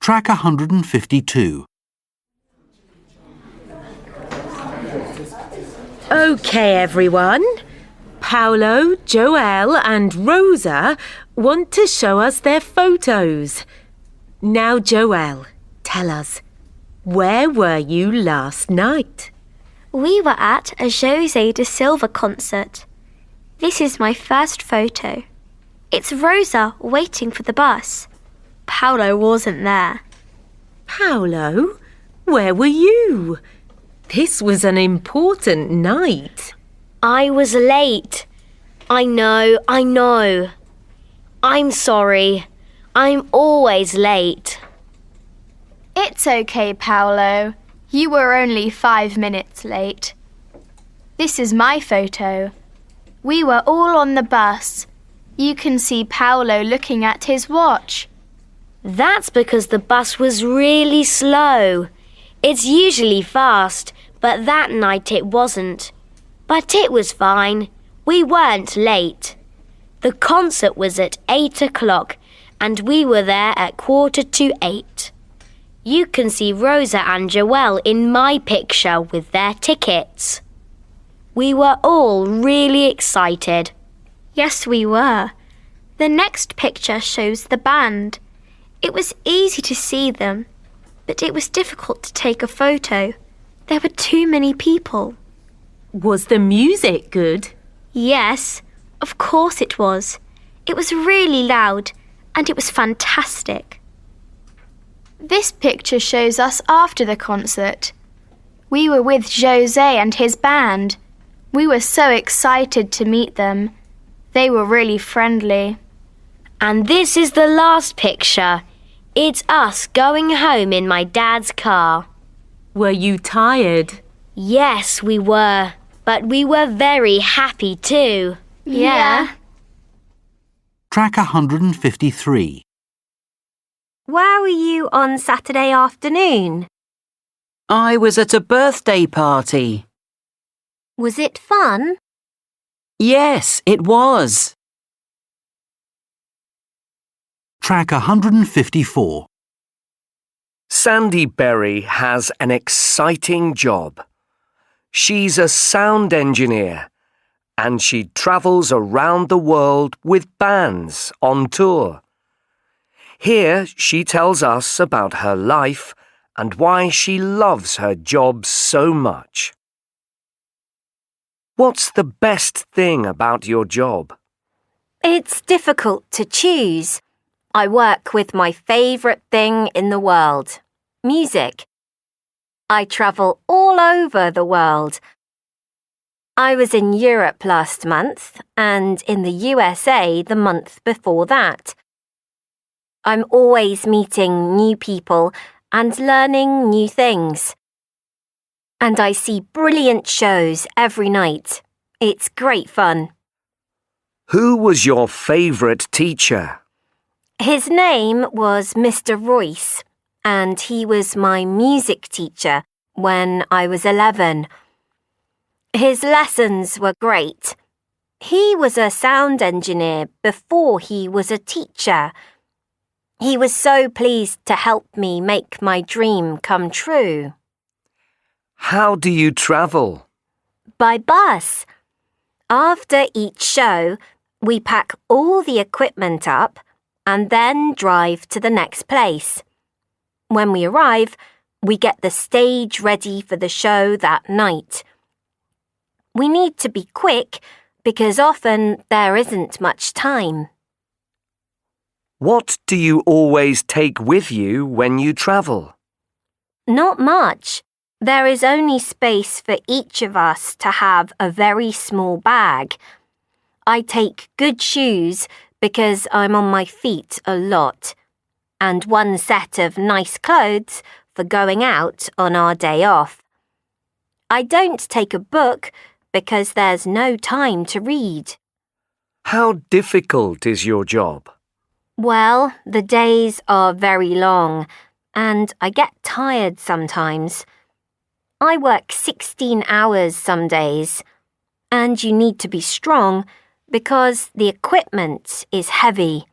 Track 152. OK, everyone. Paolo, Joelle and Rosa want to show us their photos. Now, Joelle, tell us, where were you last night? We were at a José de Silva concert. This is my first photo. It's Rosa waiting for the bus. Paolo wasn't there. Paolo, where were you? This was an important night. I was late. I know. I'm sorry. I'm always late. It's okay, Paolo. You were only 5 minutes late. This is my photo. We were all on the bus. You can see Paolo looking at his watch. That's because the bus was really slow. It's usually fast, but that night it wasn't. But it was fine. We weren't late. The concert was at 8 o'clock and we were there at 7:45. You can see Rosa and Joelle in my picture with their tickets. We were all really excited. Yes, we were. The next picture shows the band. It was easy to see them, but it was difficult to take a photo. There were too many people. Was the music good? Yes, of course it was. It was really loud and it was fantastic. This picture shows us after the concert. We were with José and his band. We were so excited to meet them. They were really friendly. And this is the last picture. It's us going home in my dad's car. Were you tired? Yes, we were. But we were very happy too. Yeah. Track 153. Where were you on Saturday afternoon? I was at a birthday party. Was it fun? Yes, it was. Track 154. Sandy Berry has an exciting job. She's a sound engineer and she travels around the world with bands on tour. Here she tells us about her life and why she loves her job so much. What's the best thing about your job? It's difficult to choose. I work with my favourite thing in the world, music. I travel all over the world. I was in Europe last month and in the USA the month before that. I'm always meeting new people and learning new things. And I see brilliant shows every night. It's great fun. Who was your favourite teacher? His name was Mr. Royce, and he was my music teacher when I was 11. His lessons were great. He was a sound engineer before he was a teacher. He was so pleased to help me make my dream come true. How do you travel? By bus. After each show, we pack all the equipment up and then drive to the next place. When we arrive, we get the stage ready for the show that night. We need to be quick because often there isn't much time. What do you always take with you when you travel? Not much. There is only space for each of us to have a very small bag. I take good shoes because I'm on my feet a lot, and one set of nice clothes for going out on our day off. I don't take a book because there's no time to read. How difficult is your job? Well, the days are very long, and I get tired sometimes. I work 16 hours some days, and you need to be strong because the equipment is heavy.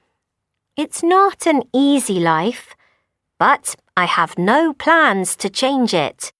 It's not an easy life. but I have no plans to change it.